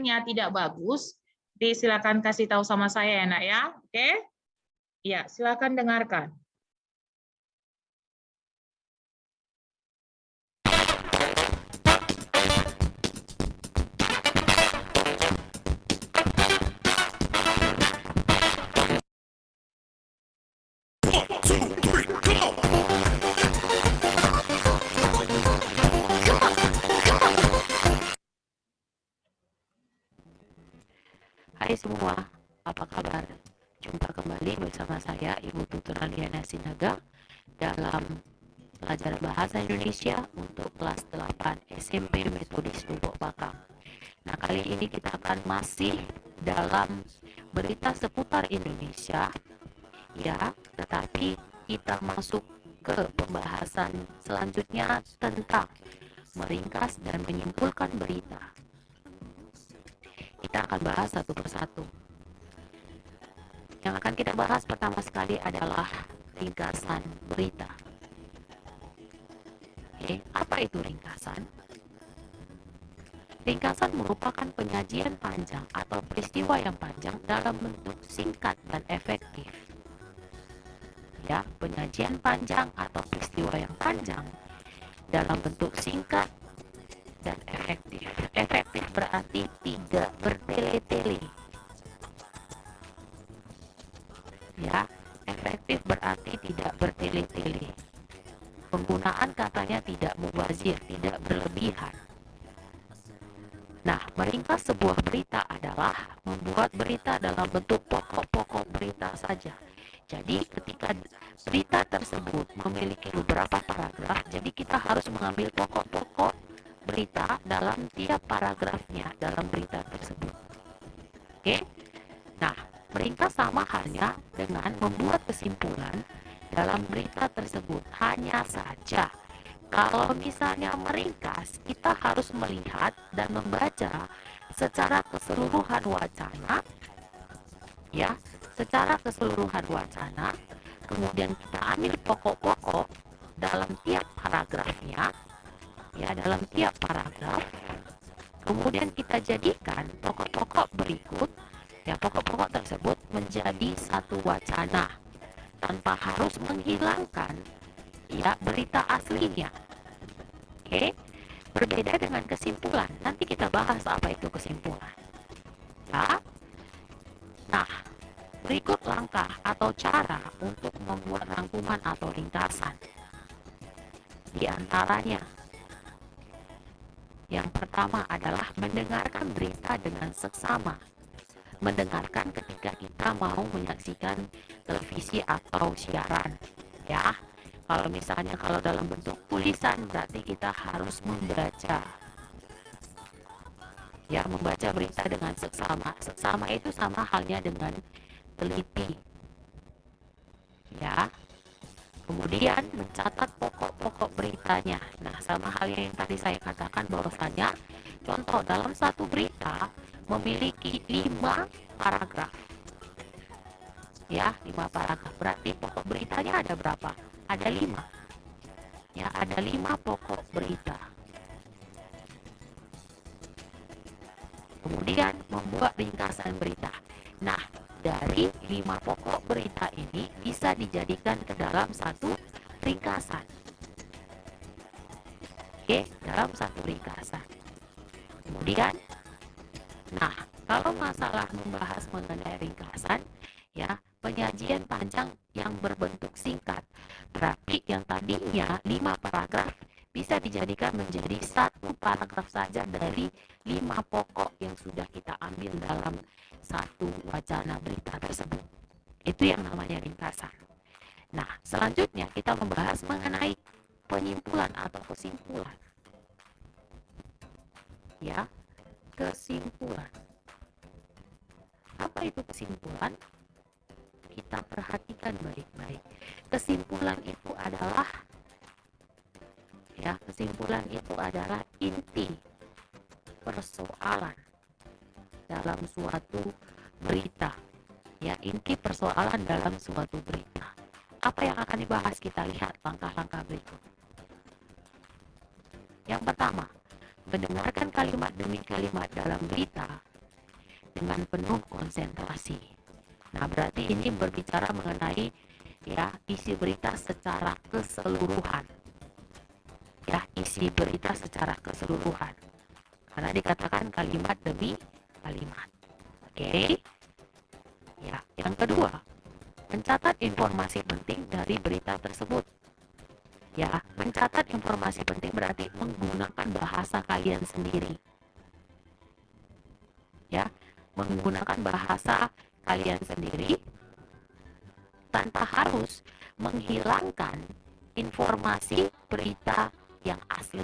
sinyalnya tidak bagus, silakan kasih tahu sama saya ya, Nak ya. Oke? Ya, silakan dengarkan. Hai semua, apa kabar? Jumpa kembali bersama saya, Ibu Tutur Aliana Sinaga, dalam pelajaran Bahasa Indonesia untuk kelas 8 SMP Metodis Lubuk Pakam. Nah, kali ini kita akan masih dalam berita seputar Indonesia, ya, tetapi kita masuk ke pembahasan selanjutnya tentang meringkas dan menyimpulkan berita. Kita akan bahas satu persatu. Yang akan kita bahas pertama sekali adalah ringkasan berita. Oke, apa itu ringkasan? Ringkasan merupakan penyajian panjang atau peristiwa yang panjang dalam bentuk singkat dan efektif. Ya, penyajian panjang atau peristiwa yang panjang dalam bentuk singkat dan efektif. Efektif berarti tidak bertele-tele. Ya, efektif berarti tidak bertele-tele. Penggunaan katanya tidak mubazir, tidak berlebihan. Nah, meringkas sebuah berita adalah membuat berita dalam bentuk pokok-pokok berita saja. Jadi ketika berita tersebut memiliki beberapa paragraf, jadi kita harus mengambil pokok-pokok berita dalam tiap paragrafnya dalam berita tersebut. Oke? Nah, meringkas sama halnya dengan membuat kesimpulan dalam berita tersebut. Hanya saja, kalau misalnya meringkas, kita harus melihat dan membaca secara keseluruhan wacana, ya, secara keseluruhan wacana, kemudian kita ambil pokok-pokok dalam tiap paragrafnya, ya, dalam tiap paragraf, kemudian kita jadikan pokok-pokok berikut, ya, pokok-pokok tersebut menjadi satu wacana tanpa harus menghilangkan, ya, berita aslinya. Oke, berbeda dengan kesimpulan. Nanti kita bahas apa itu kesimpulan. Ya. Nah, berikut langkah atau cara untuk membuat rangkuman atau ringkasan. Di antaranya, yang pertama adalah mendengarkan berita dengan seksama. Mendengarkan ketika kita mau menyaksikan televisi atau siaran, ya. Kalau misalnya kalau dalam bentuk tulisan berarti kita harus membaca. Ya, membaca berita dengan seksama. Seksama itu sama halnya dengan teliti. Ya. Kemudian mencatat pokok-pokok beritanya. Nah, sama halnya yang tadi saya katakan bahwasanya contoh dalam satu berita memiliki 5 paragraf. Ya, 5 paragraf. Berarti pokok beritanya ada berapa? Ada 5. Ya, ada 5 pokok berita. Kemudian membuat ringkasan berita. Nah, dari 5 pokok berita ini bisa dijadikan ke dalam satu ringkasan. Oke, dalam satu ringkasan. Kemudian, nah, kalau masalah membahas mengenai ringkasan, ya, penyajian panjang yang berbentuk singkat. Berarti yang tadinya 5 paragraf bisa dijadikan menjadi satu paragraf saja dari 5 pokok yang sudah kita ambil dalam satu wacana berita tersebut. Itu yang namanya ringkasan. Nah, selanjutnya kita membahas mengenai penyimpulan atau kesimpulan. Ya, kesimpulan. Apa itu kesimpulan? Kita perhatikan baik-baik. Kesimpulan itu adalah, ya, kesimpulan itu adalah inti persoalan dalam suatu berita. Ya, inti persoalan dalam suatu berita. Apa yang akan dibahas? Kita lihat langkah-langkah berikut. Yang pertama, mendengarkan kalimat demi kalimat dalam berita dengan penuh konsentrasi. Nah, berarti ini berbicara mengenai ya isi berita secara keseluruhan. Ya, isi berita secara keseluruhan. Karena dikatakan kalimat demi kalimat. Oke. Ya, yang kedua, mencatat informasi penting dari berita tersebut. Ya, mencatat informasi penting berarti menggunakan bahasa kalian sendiri. Ya, menggunakan bahasa kalian sendiri tanpa harus menghilangkan informasi berita yang asli.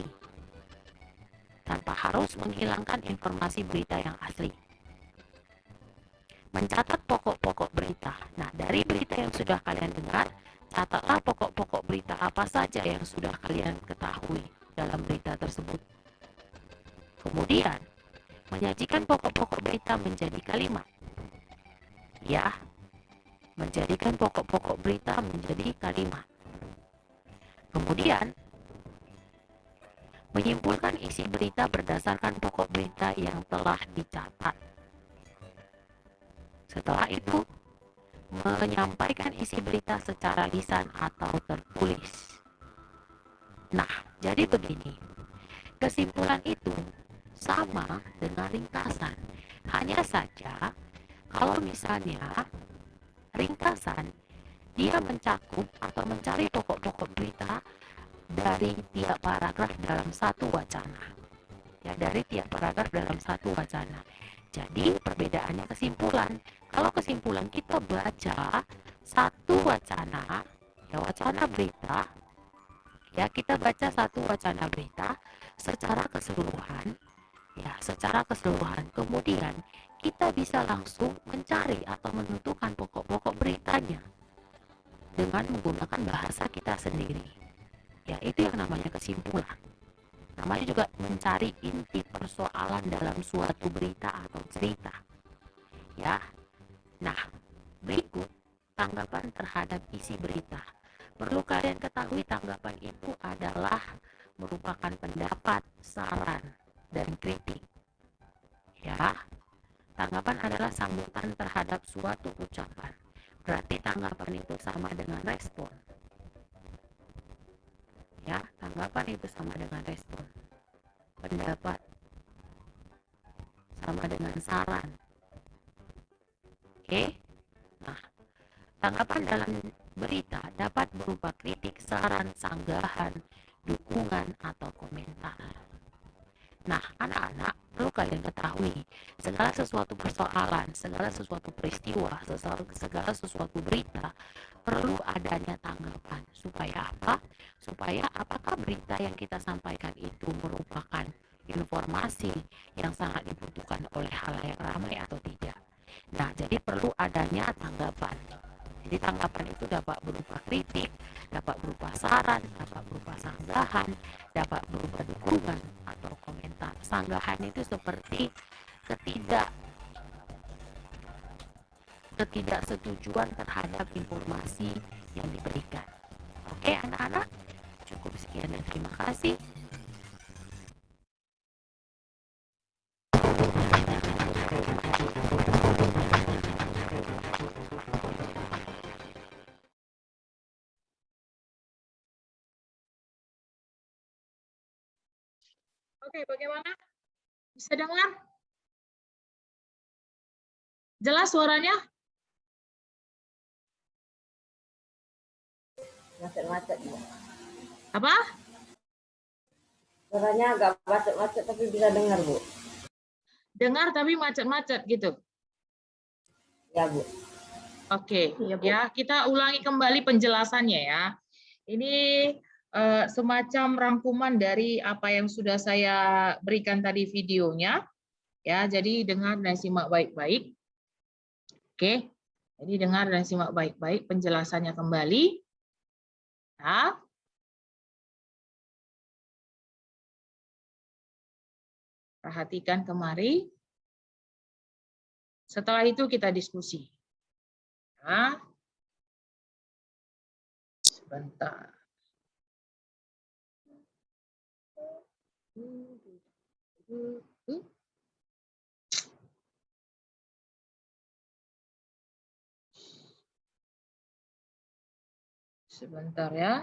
Tanpa harus menghilangkan informasi berita yang asli. Mencatat pokok-pokok berita. Nah, dari berita yang sudah kalian dengar, catatlah pokok-pokok berita apa saja yang sudah kalian ketahui dalam berita tersebut. Kemudian, menyajikan pokok-pokok berita menjadi kalimat. Ya, menjadikan pokok-pokok berita menjadi kalimat. Kemudian, menyimpulkan isi berita berdasarkan pokok berita yang telah dicatat. Setelah itu, menyampaikan isi berita secara lisan atau tertulis. Nah, jadi begini. Kesimpulan itu sama dengan ringkasan. Hanya saja, kalau misalnya ringkasan, dia mencakup atau mencari pokok-pokok berita dari tiap paragraf dalam satu wacana. Ya, dari tiap paragraf dalam satu wacana. Jadi perbedaannya kesimpulan. Kalau kesimpulan kita baca satu wacana, ya wacana berita, ya kita baca satu wacana berita secara keseluruhan, ya secara keseluruhan. Kemudian kita bisa langsung mencari atau menentukan pokok-pokok beritanya dengan menggunakan bahasa kita sendiri. Ya, itu yang namanya kesimpulan. Namanya juga mencari inti persoalan dalam suatu berita atau cerita. Ya. Nah, berikut tanggapan terhadap isi berita. Perlu kalian ketahui tanggapan itu adalah merupakan pendapat, saran, dan kritik. Ya. Tanggapan adalah sambutan terhadap suatu ucapan. Berarti tanggapan itu sama dengan respon. Ya, tanggapan itu sama dengan respon. Pendapat sama dengan saran. Oke? Nah, tanggapan dalam berita dapat berupa kritik, saran, sanggahan, dukungan, atau komentar. Nah, anak-anak, perlu kalian ketahui, segala sesuatu persoalan, segala sesuatu peristiwa, segala sesuatu berita, perlu adanya tanggapan. Supaya apa? Supaya apakah berita yang kita sampaikan itu merupakan informasi yang sangat dibutuhkan oleh halayak ramai atau tidak. Nah, jadi perlu adanya tanggapan. Jadi tanggapan itu dapat berupa kritik, dapat berupa saran, dapat berupa sanggahan, dapat berupa dukungan atau komentar. Sanggahan itu seperti ketidaksetujuan terhadap informasi yang diberikan. Oke, anak-anak, cukup sekian dan terima kasih. Oke, bagaimana? Bisa dengar? Jelas suaranya? Macet-macet. Apa? Suaranya agak macet-macet tapi bisa dengar, Bu. Dengar tapi macet-macet gitu. Ya, Bu. Oke, Iya, Bu. ya kita ulangi kembali penjelasannya ya. Ini semacam rangkuman dari apa yang sudah saya berikan tadi videonya. Ya, jadi dengar dan simak baik-baik. Oke, jadi dengar dan simak baik-baik penjelasannya kembali. Ya. Perhatikan kemari. Setelah itu kita diskusi. Ya. Sebentar. Sebentar ya.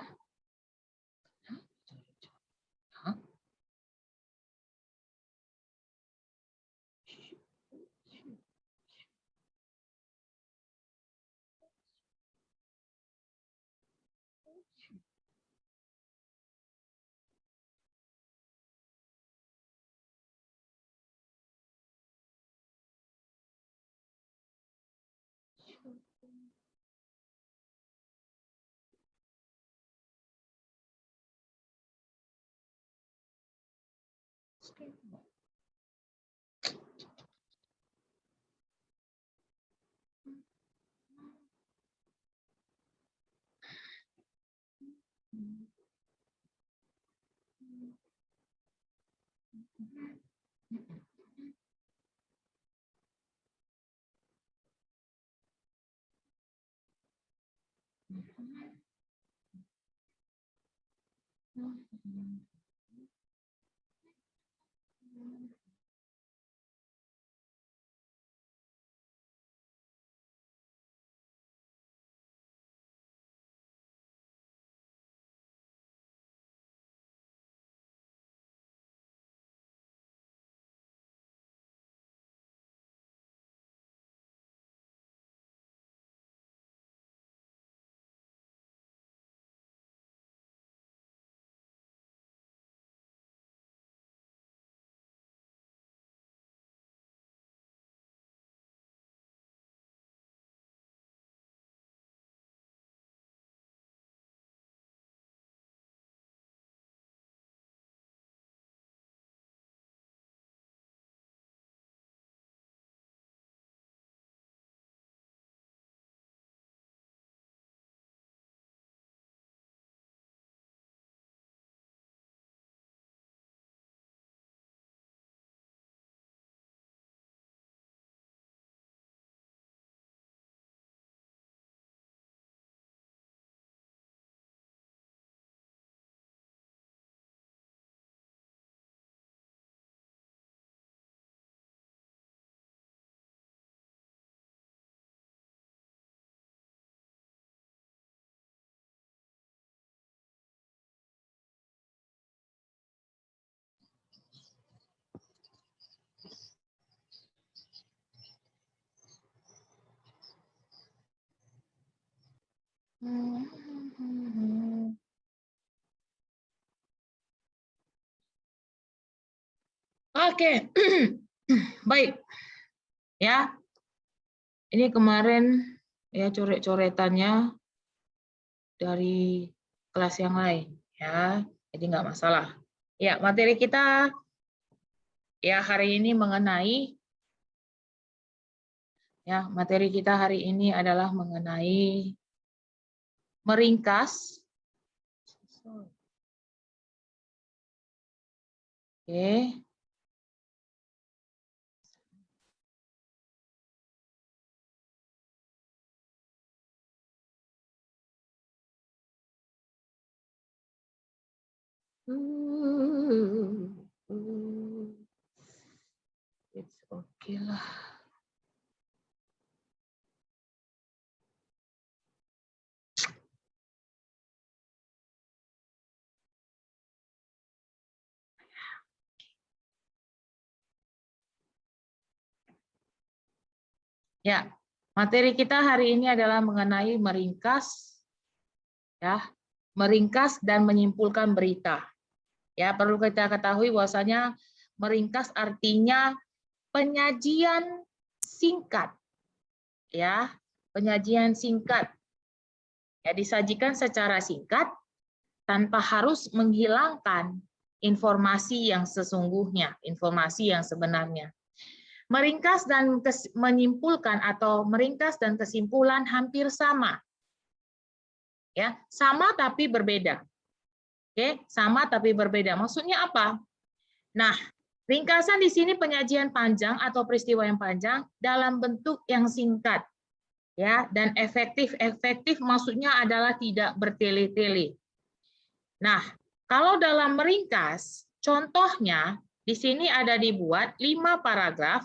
Oke, baik. Ya, ini kemarin ya coret-coretannya dari kelas yang lain. Ya, jadi nggak masalah. Ya, materi kita ya hari ini mengenai adalah mengenai meringkas. Oke. It's okay lah. Ya, materi kita hari ini adalah mengenai meringkas, ya, meringkas dan menyimpulkan berita. Ya, perlu kita ketahui bahwasanya meringkas artinya penyajian singkat, ya, penyajian singkat. Ya, disajikan secara singkat tanpa harus menghilangkan informasi yang sesungguhnya, informasi yang sebenarnya. Meringkas dan menyimpulkan atau meringkas dan kesimpulan hampir sama. Ya, sama tapi berbeda. Oke, sama tapi berbeda. Maksudnya apa? Nah, ringkasan di sini penyajian panjang atau peristiwa yang panjang dalam bentuk yang singkat. Ya, dan efektif. Efektif maksudnya adalah tidak bertele-tele. Nah, kalau dalam meringkas, contohnya di sini ada dibuat 5 paragraf.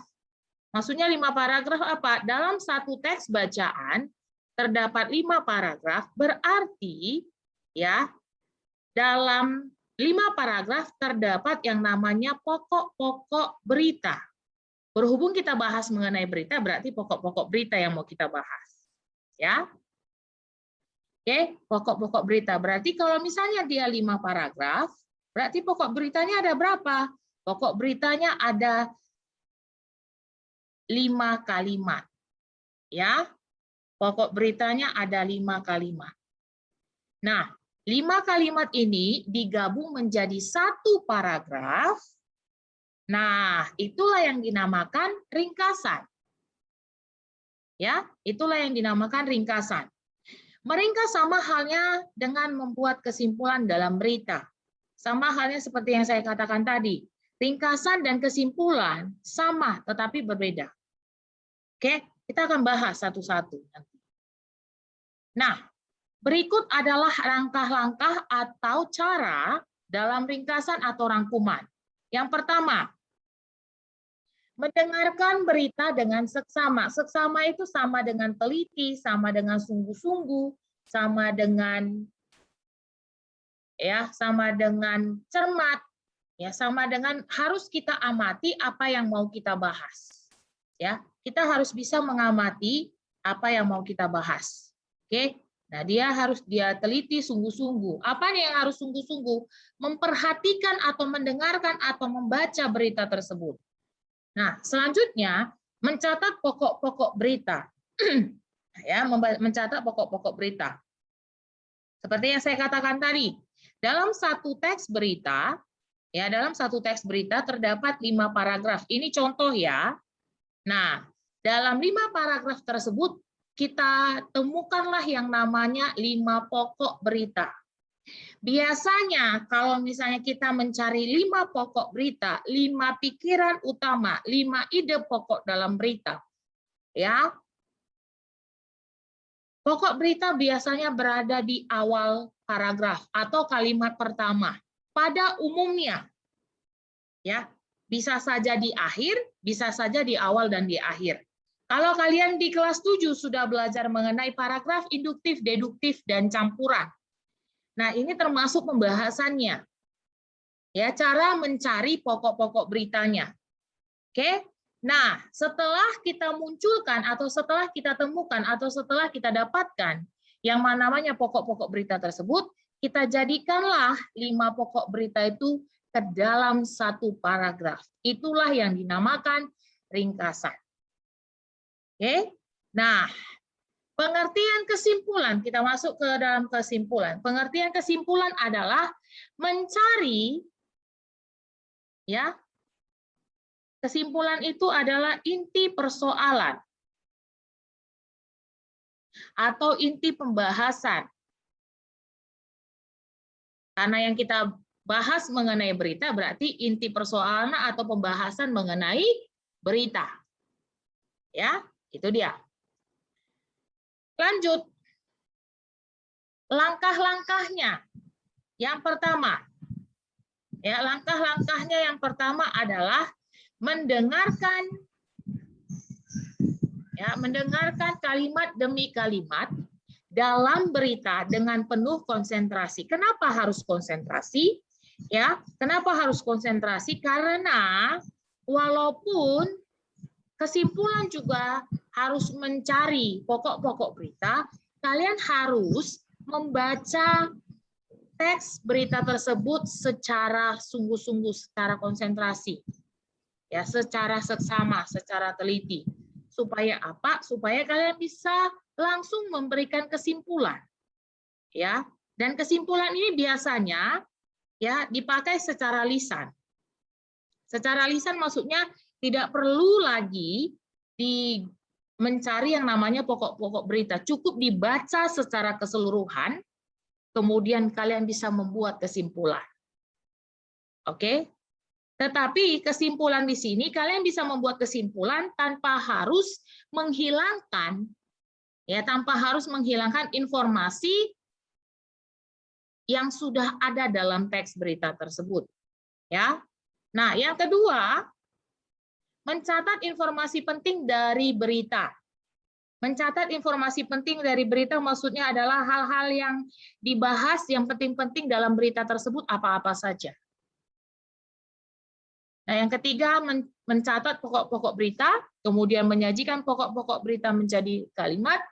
Maksudnya 5 paragraf apa? Dalam satu teks bacaan terdapat 5 paragraf, berarti ya dalam 5 paragraf terdapat yang namanya pokok-pokok berita. Berhubung kita bahas mengenai berita, berarti pokok-pokok berita yang mau kita bahas. Ya. Oke, pokok-pokok berita. Berarti kalau misalnya dia 5 paragraf, berarti pokok beritanya ada berapa? Pokok beritanya ada 5 kalimat. Ya. Pokok beritanya ada 5 kalimat. Nah, 5 kalimat ini digabung menjadi 1 paragraf. Nah, itulah yang dinamakan ringkasan. Ya, itulah yang dinamakan ringkasan. Meringkas sama halnya dengan membuat kesimpulan dalam berita. Sama halnya seperti yang saya katakan tadi. Ringkasan dan kesimpulan sama tetapi berbeda. Oke, kita akan bahas satu-satu nanti. Nah, berikut adalah langkah-langkah atau cara dalam ringkasan atau rangkuman. Yang pertama, mendengarkan berita dengan seksama. Seksama itu sama dengan teliti, sama dengan sungguh-sungguh, sama dengan cermat, ya, sama dengan harus kita amati apa yang mau kita bahas. Ya, kita harus bisa mengamati apa yang mau kita bahas. Oke. Nah, dia teliti sungguh-sungguh. Apa yang harus sungguh-sungguh? Memperhatikan atau mendengarkan atau membaca berita tersebut. Nah, selanjutnya mencatat pokok-pokok berita. Ya, mencatat pokok-pokok berita. Seperti yang saya katakan tadi, dalam satu teks berita, ya, dalam satu teks berita terdapat 5 paragraf. Ini contoh ya. Nah, dalam 5 paragraf tersebut kita temukanlah yang namanya 5 pokok berita. Biasanya kalau misalnya kita mencari 5 pokok berita, 5 pikiran utama, 5 ide pokok dalam berita. Ya. Pokok berita biasanya berada di awal paragraf atau kalimat pertama. Pada umumnya. Ya, bisa saja di akhir, bisa saja di awal dan di akhir. Kalau kalian di kelas 7 sudah belajar mengenai paragraf induktif, deduktif, dan campuran. Nah, ini termasuk pembahasannya. Ya, cara mencari pokok-pokok beritanya. Oke? Nah, setelah kita munculkan atau setelah kita temukan atau setelah kita dapatkan yang namanya pokok-pokok berita tersebut, kita jadikanlah 5 pokok berita itu ke dalam 1 paragraf. Itulah yang dinamakan ringkasan. Oke? Nah, pengertian kesimpulan, kita masuk ke dalam kesimpulan. Pengertian kesimpulan adalah mencari, ya, kesimpulan itu adalah inti persoalan atau inti pembahasan. Karena yang kita bahas mengenai berita berarti inti persoalan atau pembahasan mengenai berita. Ya, itu dia. Lanjut. Langkah-langkahnya. Yang pertama, ya, langkah-langkahnya yang pertama adalah mendengarkan, ya, mendengarkan kalimat demi kalimat dalam berita dengan penuh konsentrasi. Kenapa harus konsentrasi? Ya, kenapa harus konsentrasi? Karena walaupun kesimpulan juga harus mencari pokok-pokok berita, kalian harus membaca teks berita tersebut secara sungguh-sungguh, secara konsentrasi. Ya, secara seksama, secara teliti. Supaya apa? Supaya kalian bisa langsung memberikan kesimpulan. Ya, dan kesimpulan ini biasanya ya dipakai secara lisan. Secara lisan maksudnya tidak perlu lagi mencari yang namanya pokok-pokok berita. Cukup dibaca secara keseluruhan, kemudian kalian bisa membuat kesimpulan. Oke? Tetapi kesimpulan di sini, kalian bisa membuat kesimpulan tanpa harus menghilangkan, ya, tanpa harus menghilangkan informasi yang sudah ada dalam teks berita tersebut. Ya. Nah, yang kedua, mencatat informasi penting dari berita. Mencatat informasi penting dari berita maksudnya adalah hal-hal yang dibahas yang penting-penting dalam berita tersebut apa-apa saja. Nah, yang ketiga, mencatat pokok-pokok berita, kemudian menyajikan pokok-pokok berita menjadi kalimat.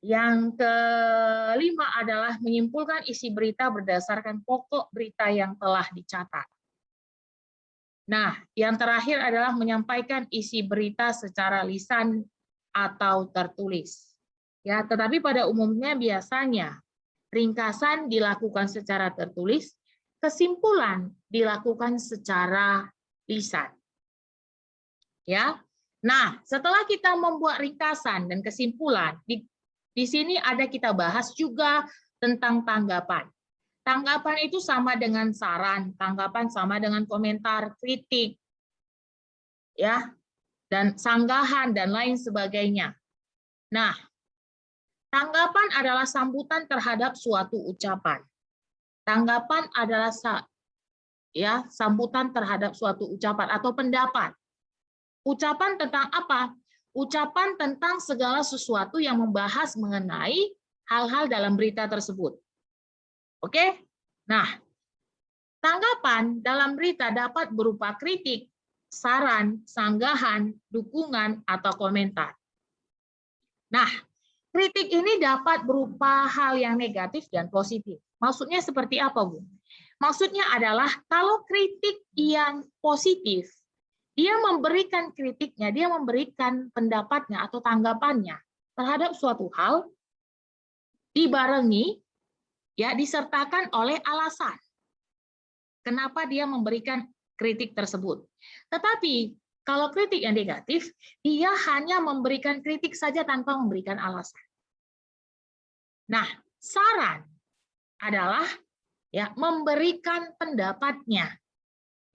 Yang kelima adalah menyimpulkan isi berita berdasarkan pokok berita yang telah dicatat. Nah, yang terakhir adalah menyampaikan isi berita secara lisan atau tertulis. Ya, tetapi pada umumnya biasanya ringkasan dilakukan secara tertulis, kesimpulan dilakukan secara lisan. Ya. Nah, setelah kita membuat ringkasan dan kesimpulan, di sini ada kita bahas juga tentang tanggapan. Tanggapan itu sama dengan saran, tanggapan sama dengan komentar, kritik, ya, dan sanggahan dan lain sebagainya. Nah, tanggapan adalah sambutan terhadap suatu ucapan. Tanggapan adalah sambutan terhadap suatu ucapan atau pendapat. Ucapan tentang apa? Ucapan tentang segala sesuatu yang membahas mengenai hal-hal dalam berita tersebut. Oke? Nah, tanggapan dalam berita dapat berupa kritik, saran, sanggahan, dukungan, atau komentar. Nah, kritik ini dapat berupa hal yang negatif dan positif. Maksudnya seperti apa, Bu? Maksudnya adalah kalau kritik yang positif, dia memberikan kritiknya, dia memberikan pendapatnya atau tanggapannya terhadap suatu hal, dibarengi, ya, disertakan oleh alasan kenapa dia memberikan kritik tersebut. Tetapi kalau kritik yang negatif, dia hanya memberikan kritik saja tanpa memberikan alasan. Nah, saran adalah ya memberikan pendapatnya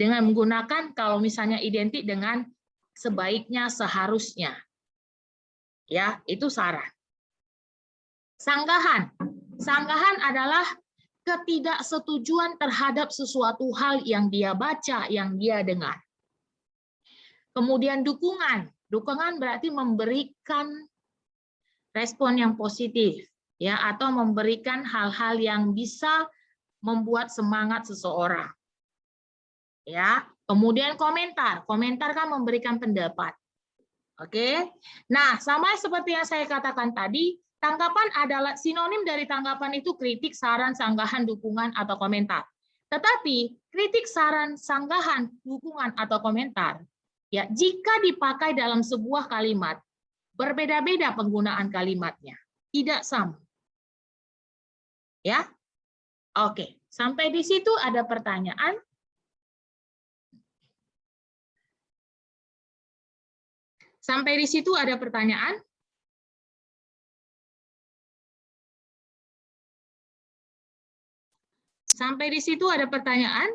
dengan menggunakan kalau misalnya identik dengan sebaiknya, seharusnya. Ya, itu saran. Sanggahan. Sanggahan adalah ketidaksetujuan terhadap sesuatu hal yang dia baca, yang dia dengar. Kemudian dukungan. Dukungan berarti memberikan respon yang positif, ya, atau memberikan hal-hal yang bisa membuat semangat seseorang. Ya, kemudian komentar. Komentar kan memberikan pendapat. Oke. Nah, sama seperti yang saya katakan tadi, tanggapan adalah sinonim dari tanggapan itu kritik, saran, sanggahan, dukungan, atau komentar. Tetapi kritik, saran, sanggahan, dukungan, atau komentar, ya, jika dipakai dalam sebuah kalimat, berbeda-beda penggunaan kalimatnya, tidak sama. Ya. Oke, sampai di situ ada pertanyaan? Sampai di situ ada pertanyaan? Sampai di situ ada pertanyaan?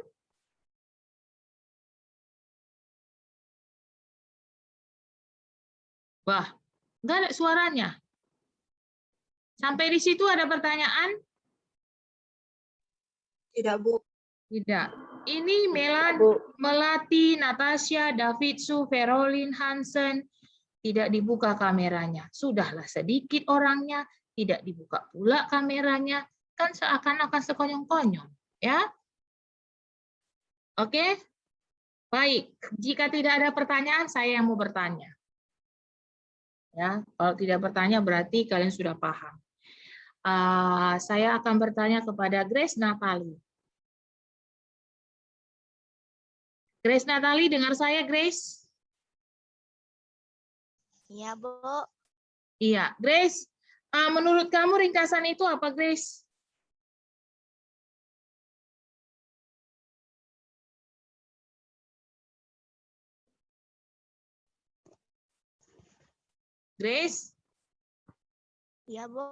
Wah, enggak ada suaranya. Sampai di situ ada pertanyaan? Tidak, Bu. Tidak. Ini Melati, Natasha, David, Su, Verolin, Hansen. Tidak dibuka kameranya. Sudahlah sedikit orangnya, tidak dibuka pula kameranya. Kan seakan-akan sekonyong-konyong. Ya. Oke? Baik. Jika tidak ada pertanyaan, saya yang mau bertanya. Ya, kalau tidak bertanya berarti kalian sudah paham. Saya akan bertanya kepada Grace Natali. Grace Natali, dengar saya, Grace? Iya, Bu. Iya, Grace. Menurut kamu ringkasan itu apa, Grace? Grace? Iya, Bu.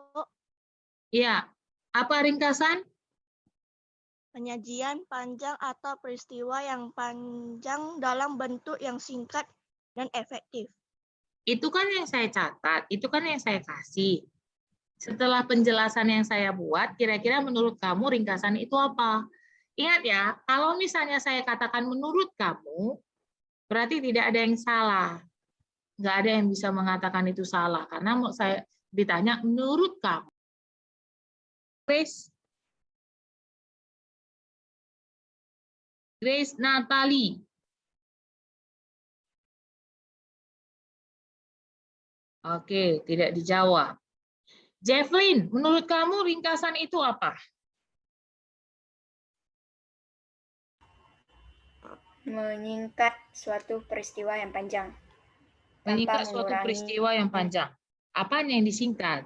Iya. Apa ringkasan? Penyajian panjang atau peristiwa yang panjang dalam bentuk yang singkat dan efektif. Itu kan yang saya catat, itu kan yang saya kasih. Setelah penjelasan yang saya buat, kira-kira menurut kamu ringkasan itu apa? Ingat ya, kalau misalnya saya katakan menurut kamu, berarti tidak ada yang salah. Nggak ada yang bisa mengatakan itu salah karena mau saya ditanya menurut kamu. Grace Natali. Oke, tidak dijawab. Jefflin, menurut kamu ringkasan itu apa? Menyingkat suatu peristiwa yang panjang Menyingkat tanpa suatu mengurangi. peristiwa yang panjang. Apanya yang disingkat?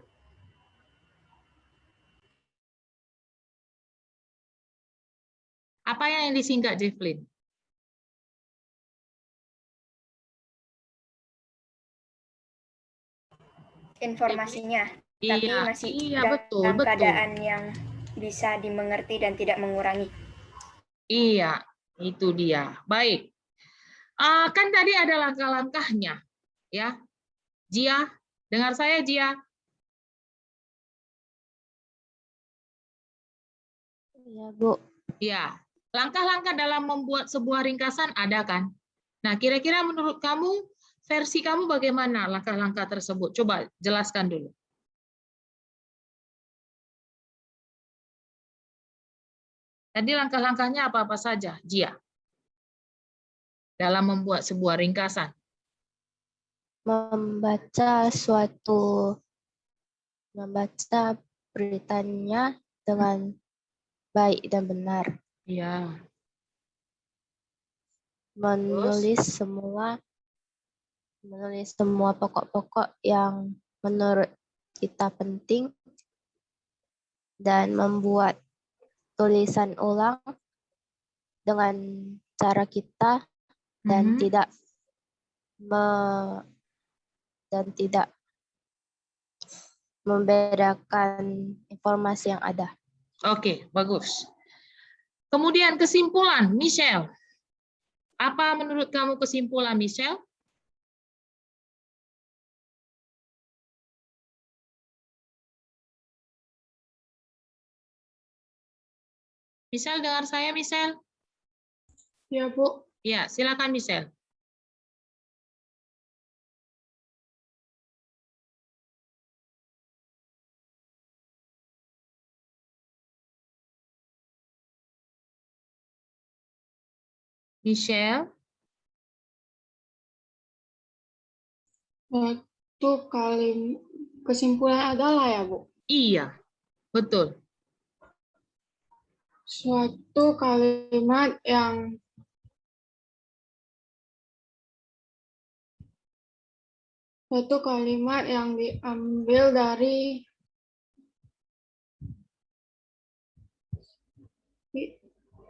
Apa yang disingkat, Jefflin? Informasinya, tapi Iya, masih iya, dalam betul, betul. keadaan yang bisa dimengerti dan tidak mengurangi. Iya, itu dia. Baik. Kan tadi ada langkah-langkahnya, ya. Jia, dengar saya, Jia? Iya, Bu. Ya, langkah-langkah dalam membuat sebuah ringkasan ada kan? Nah, kira-kira menurut kamu, versi kamu bagaimana langkah-langkah tersebut? Coba jelaskan dulu. Tadi langkah-langkahnya apa-apa saja, Jia? Dalam membuat sebuah ringkasan. Membaca beritanya dengan baik dan benar. Iya. Menulis semua pokok-pokok yang menurut kita penting dan membuat tulisan ulang dengan cara kita dan tidak membedakan informasi yang ada. Oke, bagus. Kemudian kesimpulan, Michelle. Apa menurut kamu kesimpulan, Michelle? Michelle, dengar saya, Michelle? Ya, Bu. Ya, silakan, Michelle. Michelle? Waktu kesimpulan adalah ya, Bu. Iya, betul. Suatu kalimat yang diambil dari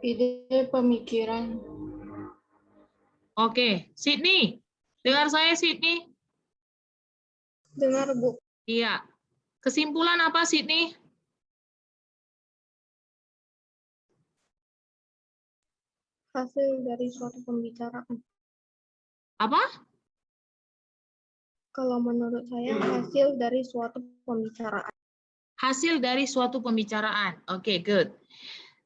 ide pemikiran. Oke, Sydney. Dengar saya, Sydney? Dengar, Bu. Iya. Kesimpulan apa, Sydney? Hasil dari suatu pembicaraan. Apa? Kalau menurut saya, hasil dari suatu pembicaraan. Hasil dari suatu pembicaraan. Oke, good.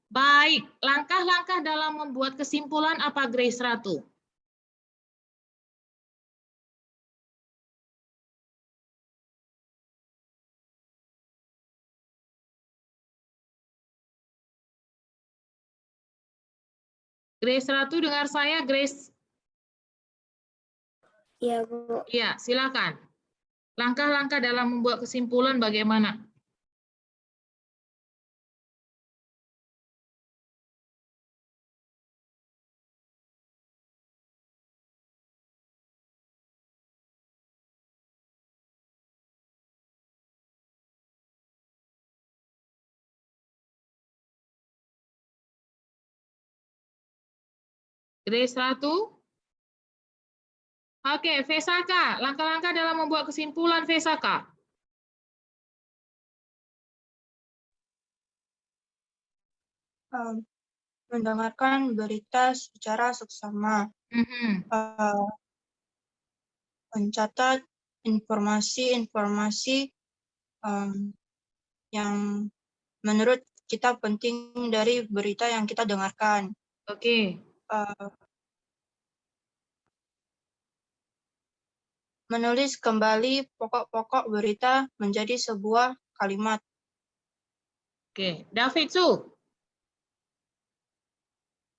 Baik, langkah-langkah dalam membuat kesimpulan apa, Grace Ratu? Grace Ratu, dengar saya, Grace? Iya, Bu. Iya, silakan. Langkah-langkah dalam membuat kesimpulan bagaimana? Grace Ratu? Oke, Vesaka. Langkah-langkah dalam membuat kesimpulan, Vesaka. Mendengarkan berita secara seksama. Mencatat informasi-informasi yang menurut kita penting dari berita yang kita dengarkan. Oke. menulis kembali pokok-pokok berita menjadi sebuah kalimat. Oke, David Su.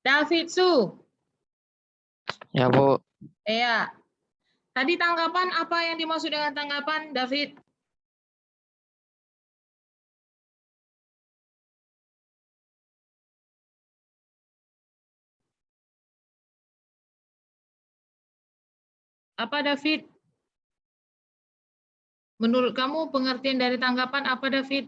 David Su. Ya, Bu. Iya. Tadi tanggapan apa yang dimaksud dengan tanggapan, David? Apa, David? Menurut kamu pengertian dari tanggapan apa, David?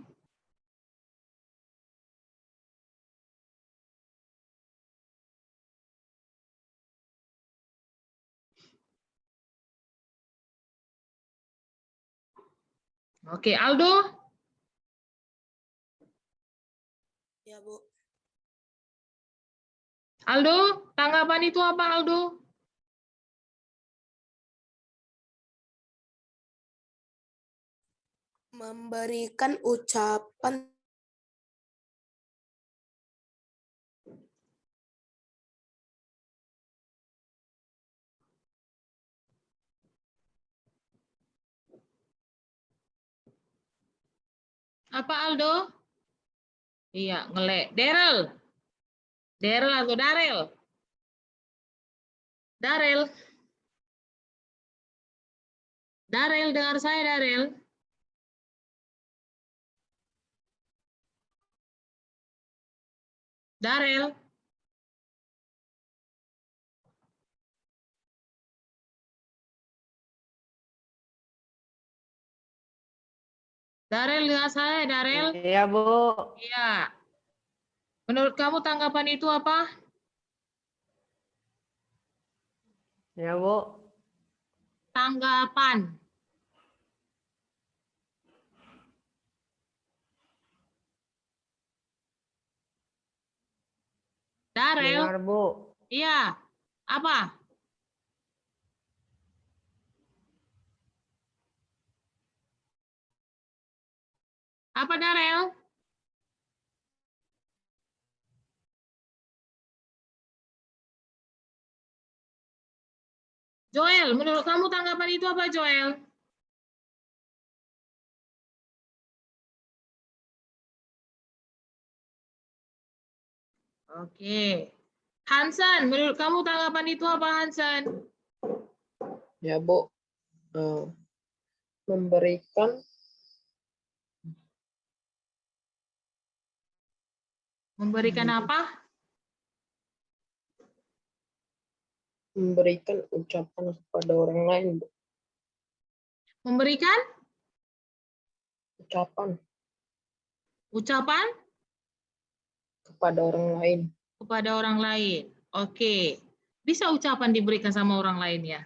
Oke, Aldo? Ya, Bu. Aldo, tanggapan itu apa, Aldo? Memberikan ucapan Apa, Aldo? Iya, ngelek. Daryl? Daryl atau Darel? Darel? Darel, dengar saya, Darel? Darel? Darel, dengar saya, Darel? Iya, Bu. Iya. Menurut kamu tanggapan itu apa? Ya, Bu. Tanggapan. Darel? Dengar, Bu. Iya. Apa? Apa, Darel? Joel, menurut kamu tanggapan itu apa, Joel? Oke. Hansen, menurut kamu tanggapan itu apa, Hansen? Ya, Bu. Memberikan Apa? memberikan ucapan kepada orang lain, Bu. Memberikan Ucapan ucapan kepada orang lain. kepada orang lain. Oke. Bisa ucapan diberikan sama orang lain ya?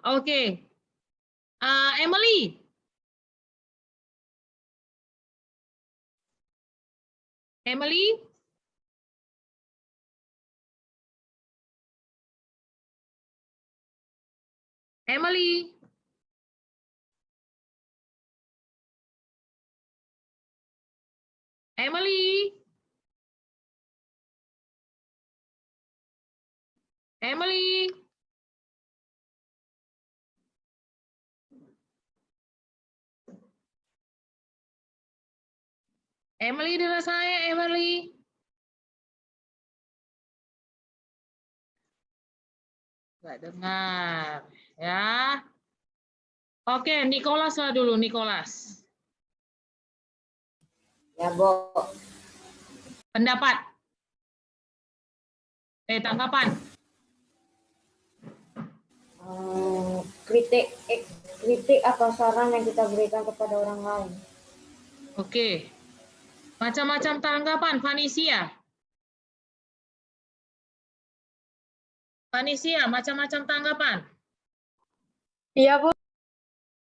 Oke. Emily. Emily? Emily? Emily? Emily? Emily, dengar saya, Emily? Nggak dengar, ya. Oke, Nicholas lah dulu, Nicholas. Ya, Bu. Pendapat. Tanggapan. Kritik atau saran yang kita berikan kepada orang lain. Oke. Macam-macam tanggapan, Vanisia. Vanisia, macam-macam tanggapan. Iya, Bu.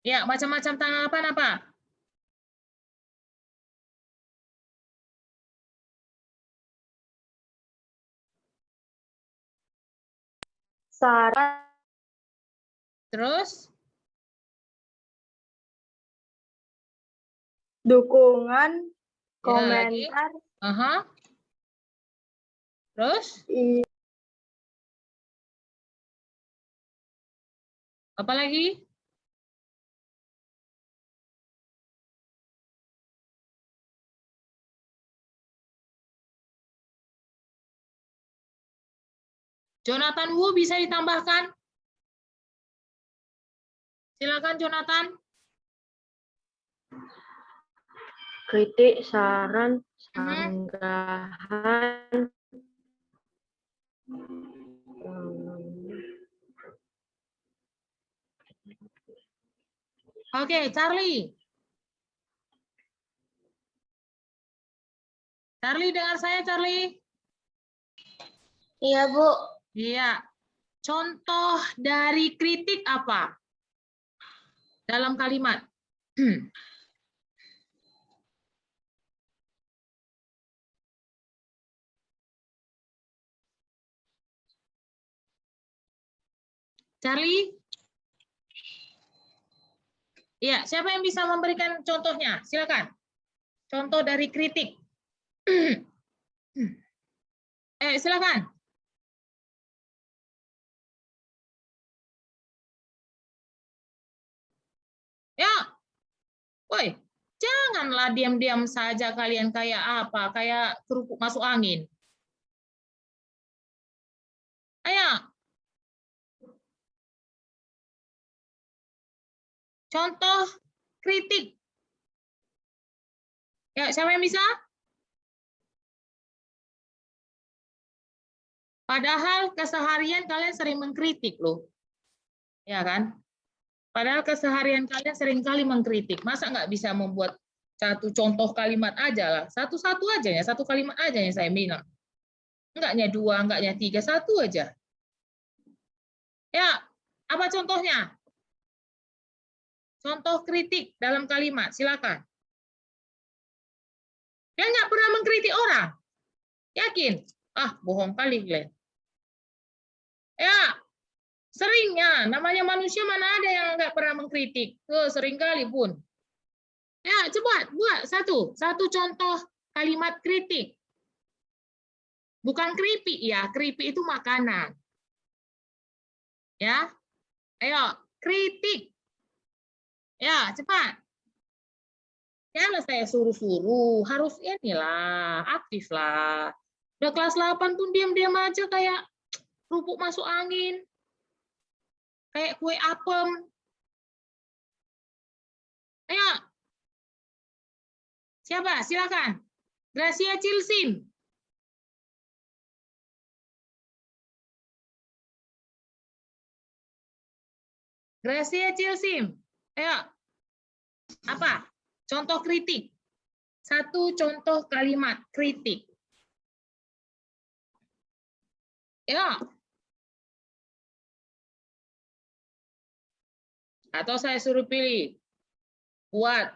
Ya, macam-macam tanggapan apa? Saran, Terus? dukungan, Ya, lagi. komentar, Aha. Terus? Apalagi? Jonathan Wu bisa ditambahkan? Silakan Jonathan. Kritik, saran, sanggahan, Oke, Charlie. Charlie dengar saya, Charlie? Iya, Bu. Iya. Contoh dari kritik apa? Dalam kalimat. Charlie? Iya, siapa yang bisa memberikan contohnya? Silakan. Contoh dari kritik. Silakan. Ya. Woi, janganlah diam-diam saja kalian kayak apa? Kayak kerupuk masuk angin. Ayo. Contoh kritik. Ya, siapa yang bisa? Padahal keseharian kalian sering mengkritik loh. Ya kan? Padahal keseharian kalian seringkali mengkritik. Masa nggak bisa membuat satu contoh kalimat aja lah. Satu-satu aja ya, satu kalimat aja yang saya bilang. Enggaknya dua, enggaknya tiga, satu aja. Ya, apa contohnya? Contoh kritik dalam kalimat, silakan. Dia nggak pernah mengkritik orang. Yakin? Ah, bohong kali, Glenn. Ya, seringnya. Namanya manusia mana ada yang nggak pernah mengkritik? Sering kali pun. Ya, coba buat satu contoh kalimat kritik. Bukan keripik ya, keripik itu makanan. Ya, ayo kritik. Ya, cepat. Jangan saya suruh-suruh, harus inilah, aktif lah. Udah kelas 8 pun diam-diam aja kayak kerupuk masuk angin. Kayak kue apem. Ayo. Siapa? Silakan. Gracia Cilsin. Gracia Cilsin. Ayo. Apa? Contoh kritik. Satu contoh kalimat kritik. Ya. Atau saya suruh pilih. Buat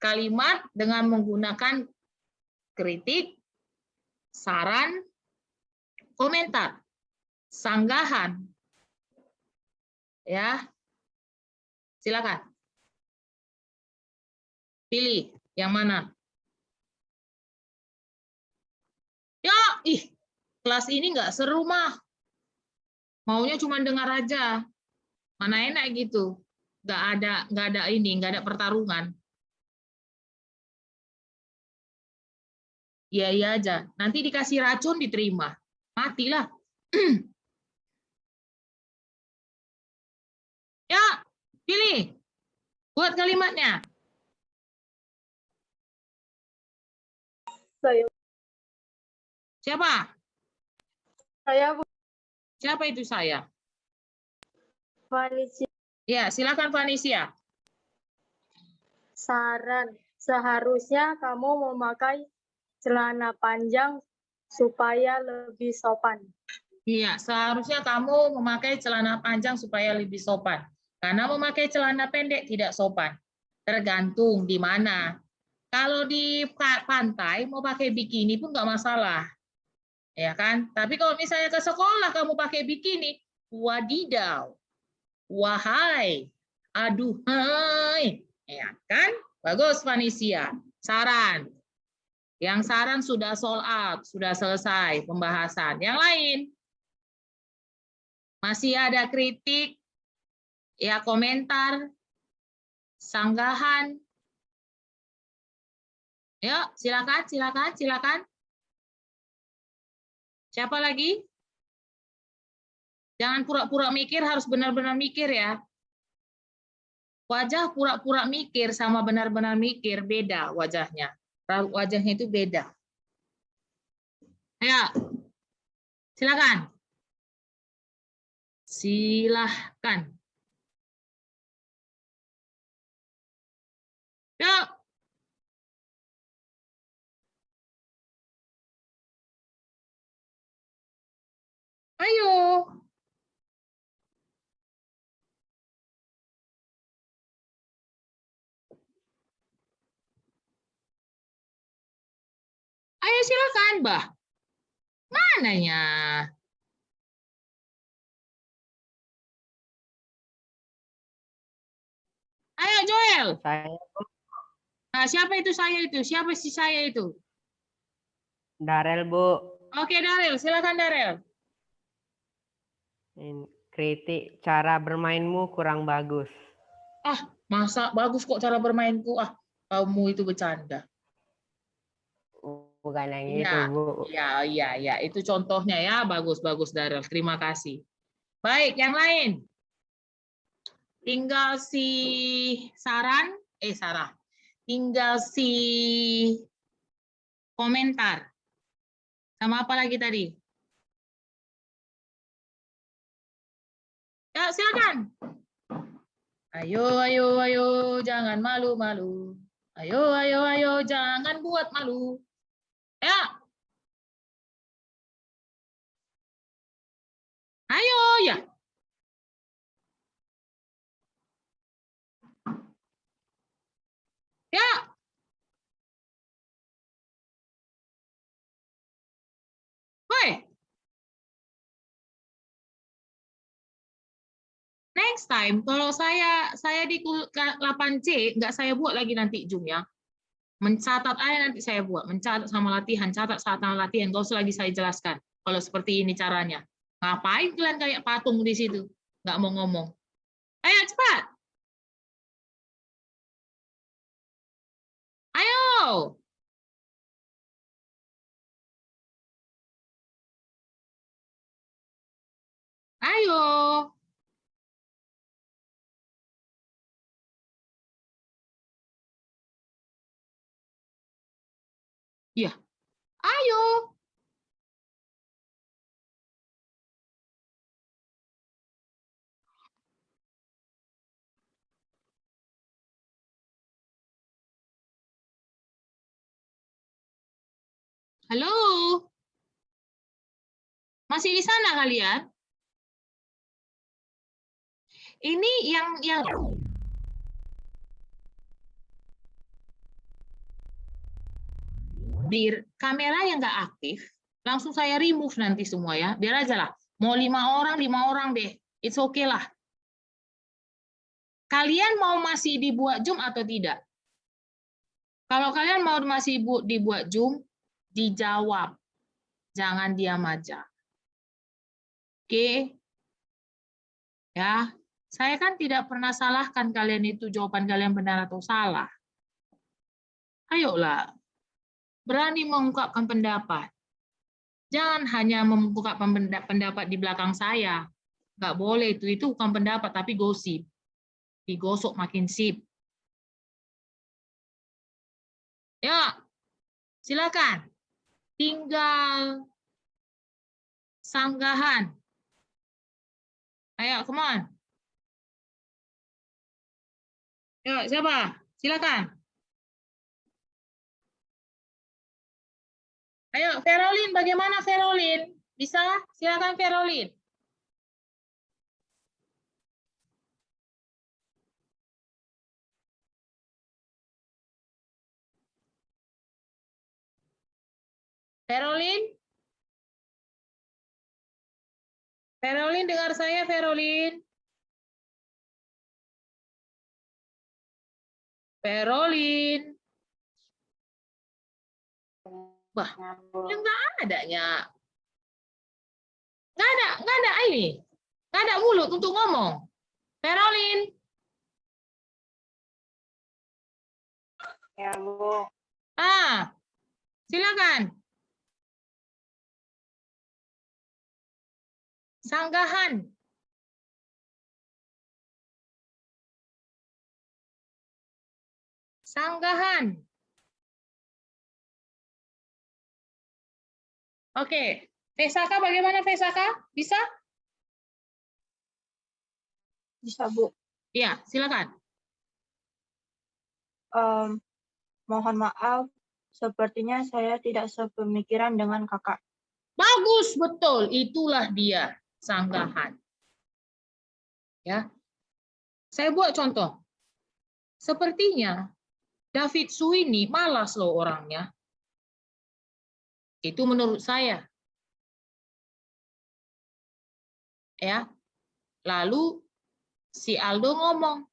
kalimat dengan menggunakan kritik, saran, komentar, sanggahan. Ya. Silakan. Pilih yang mana? Ya, kelas ini nggak seru mah. Maunya cuma dengar aja. Mana enak gitu. Nggak ada pertarungan. Iya iya aja. Nanti dikasih racun diterima. Matilah. Ya, pilih. Buat kalimatnya. Saya. Siapa? Saya, Bu. Siapa itu saya? Vanisia. Ya, silakan Vanisia. Saran, seharusnya kamu memakai celana panjang supaya lebih sopan. Iya, seharusnya kamu memakai celana panjang supaya lebih sopan. Karena memakai celana pendek tidak sopan. Tergantung di mana. Kalau di pantai mau pakai bikini pun nggak masalah. Ya kan? Tapi kalau misalnya ke sekolah kamu pakai bikini, wadidaw. Wahai. Aduh, hai. Ya kan? Bagus Vanisia. Saran. Yang saran sudah sold out, sudah selesai pembahasan. Yang lain? Masih ada kritik, Ya, komentar, sanggahan. Yuk, silakan, silakan, silakan. Siapa lagi? Jangan pura-pura mikir, harus benar-benar mikir ya. Wajah pura-pura mikir sama benar-benar mikir beda wajahnya. Wajahnya itu beda. Ayo, silakan. Silahkan. Yuk. Ayo. Ayo silakan, Bah. Mananya? Ayo Joel. Saya Nah, siapa itu saya itu? Siapa sih saya itu? Darel, Bu. Oke, Darel. Silakan, Darel. Kritik cara bermainmu kurang bagus. Ah, masa bagus kok cara bermainku? Ah, kamu itu bercanda. Bukan yang Iya, itu, Bu. iya. Itu contohnya ya. Bagus, Darel. Terima kasih. Baik, yang lain. Tinggal si Sarah. Tinggal si komentar. Sama apa lagi tadi? Ya, silakan. Ayo, jangan malu-malu. Ayo, jangan buat malu. Ya. Ayo, ya. Ya. Woi. Next time, kalau saya di 8C, nggak saya buat lagi nanti Zoom ya. Mencatat aja nanti saya buat. Mencatat sama latihan, catat saat latihan. Nggak usah lagi saya jelaskan. Kalau seperti ini caranya. Ngapain kalian kayak patung di situ? Nggak mau ngomong. Ayo, cepat. Ayo. Ayo. Iya. Ayo. Halo. Masih di sana kalian? Ini yang di kamera yang nggak aktif, langsung saya remove nanti semua ya. Biar aja lah. Mau 5 orang deh. It's okay lah. Kalian mau masih dibuat Zoom atau tidak? Kalau kalian mau masih dibuat Zoom, dijawab. Jangan diam aja. Oke? Ya. Saya kan tidak pernah salahkan kalian itu jawaban kalian benar atau salah. Ayolah. Berani mengungkapkan pendapat. Jangan hanya mengungkapkan pendapat di belakang saya. Nggak boleh itu bukan pendapat tapi gosip. Digosok makin sip. Ya, silakan. Tinggal sanggahan. Ayo, come on. Ya, siapa? Silakan. Ayo, Ferolin, bagaimana Ferolin? Bisa? Silakan Ferolin. Ferolin? Ferolin, dengar saya, Ferolin? Ferolin. Wah, nggak adanya. Nggak ada ini. Nggak ada mulut untuk ngomong. Ferolin. Ya, Bu. Silakan. Sanggahan. Sanggahan. Oke. Vesaka bagaimana Vesaka? Bisa? Bisa, Bu. Iya, silakan. Mohon maaf, sepertinya saya tidak sepemikiran dengan kakak. Bagus, betul. Itulah dia, sanggahan. Ya. Saya buat contoh. Sepertinya David Su ini malas loh orangnya. Itu menurut saya. Ya. Lalu si Aldo ngomong,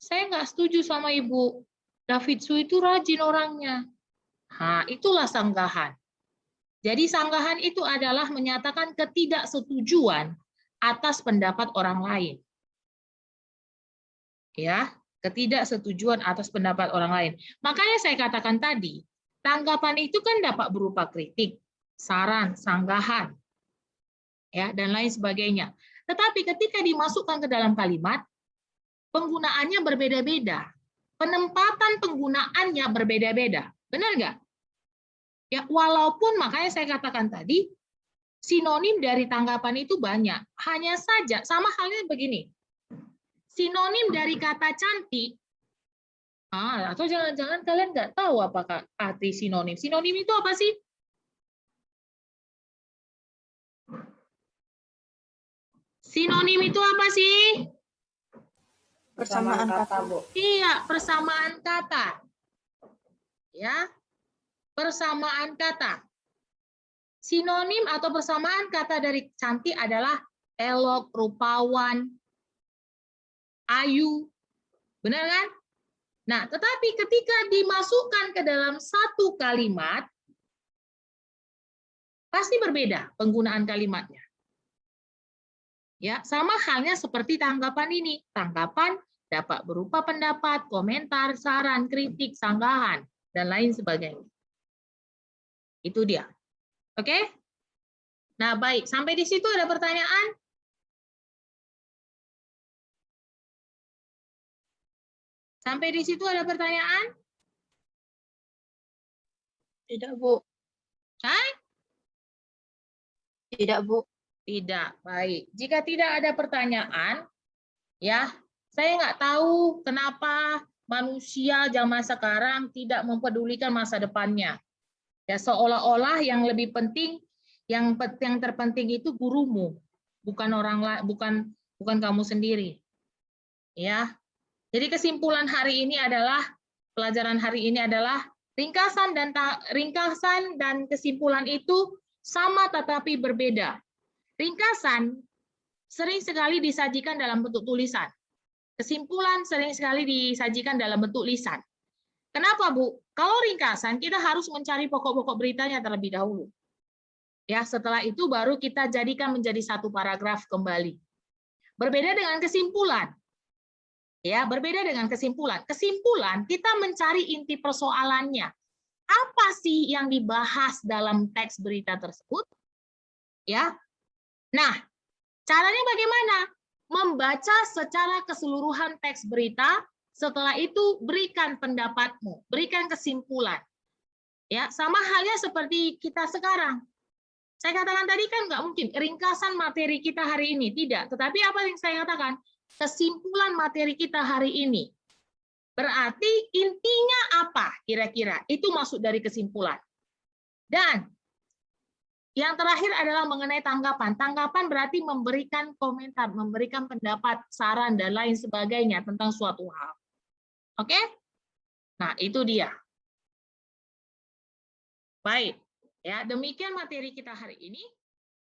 saya nggak setuju sama Ibu. David Su itu rajin orangnya. Nah, itulah sanggahan. Jadi sanggahan itu adalah menyatakan ketidaksetujuan atas pendapat orang lain. Ya, ketidaksetujuan atas pendapat orang lain. Makanya saya katakan tadi, tanggapan itu kan dapat berupa kritik, saran, sanggahan, ya, dan lain sebagainya. Tetapi ketika dimasukkan ke dalam kalimat, penggunaannya berbeda-beda. Penempatan penggunaannya berbeda-beda. Benar nggak? Ya, walaupun makanya saya katakan tadi, sinonim dari tanggapan itu banyak. Hanya saja, sama halnya begini. Sinonim dari kata cantik, atau jangan-jangan kalian nggak tahu apakah arti sinonim. Sinonim itu apa sih? Sinonim itu apa sih? Persamaan kata, Bu. Iya, persamaan kata. Ya, persamaan kata. Sinonim atau persamaan kata dari cantik adalah elok, rupawan, ayu. Benar kan? Nah, tetapi ketika dimasukkan ke dalam satu kalimat, pasti berbeda penggunaan kalimatnya. Ya, sama halnya seperti tanggapan ini. Tanggapan dapat berupa pendapat, komentar, saran, kritik, sanggahan, dan lain sebagainya. Itu dia. Oke? Nah, baik. Sampai di situ ada pertanyaan? Sampai di situ ada pertanyaan? Tidak, Bu. Tidak, Bu. Tidak. Baik. Jika tidak ada pertanyaan, ya, saya nggak tahu kenapa manusia zaman sekarang tidak mempedulikan masa depannya. Ya, seolah-olah yang lebih penting, yang terpenting itu gurumu, bukan orang lain, bukan kamu sendiri. Ya. Jadi kesimpulan hari ini adalah, pelajaran hari ini adalah ringkasan dan kesimpulan itu sama tetapi berbeda. Ringkasan sering sekali disajikan dalam bentuk tulisan. Kesimpulan sering sekali disajikan dalam bentuk lisan. Kenapa, Bu? Kalau ringkasan, kita harus mencari pokok-pokok beritanya terlebih dahulu. Ya, setelah itu baru kita jadikan menjadi satu paragraf kembali. Berbeda dengan kesimpulan. Ya, berbeda dengan kesimpulan. Kesimpulan, kita mencari inti persoalannya. Apa sih yang dibahas dalam teks berita tersebut? Ya. Nah, caranya bagaimana? Membaca secara keseluruhan teks berita, setelah itu berikan pendapatmu, berikan kesimpulan. Ya, sama halnya seperti kita sekarang. Saya katakan tadi kan nggak mungkin ringkasan materi kita hari ini, tidak. Tetapi apa yang saya katakan? Kesimpulan materi kita hari ini. Berarti intinya apa kira-kira? Itu masuk dari kesimpulan. Dan yang terakhir adalah mengenai tanggapan. Tanggapan berarti memberikan komentar, memberikan pendapat, saran, dan lain sebagainya tentang suatu hal. Oke? Nah, itu dia. Baik. Ya, demikian materi kita hari ini.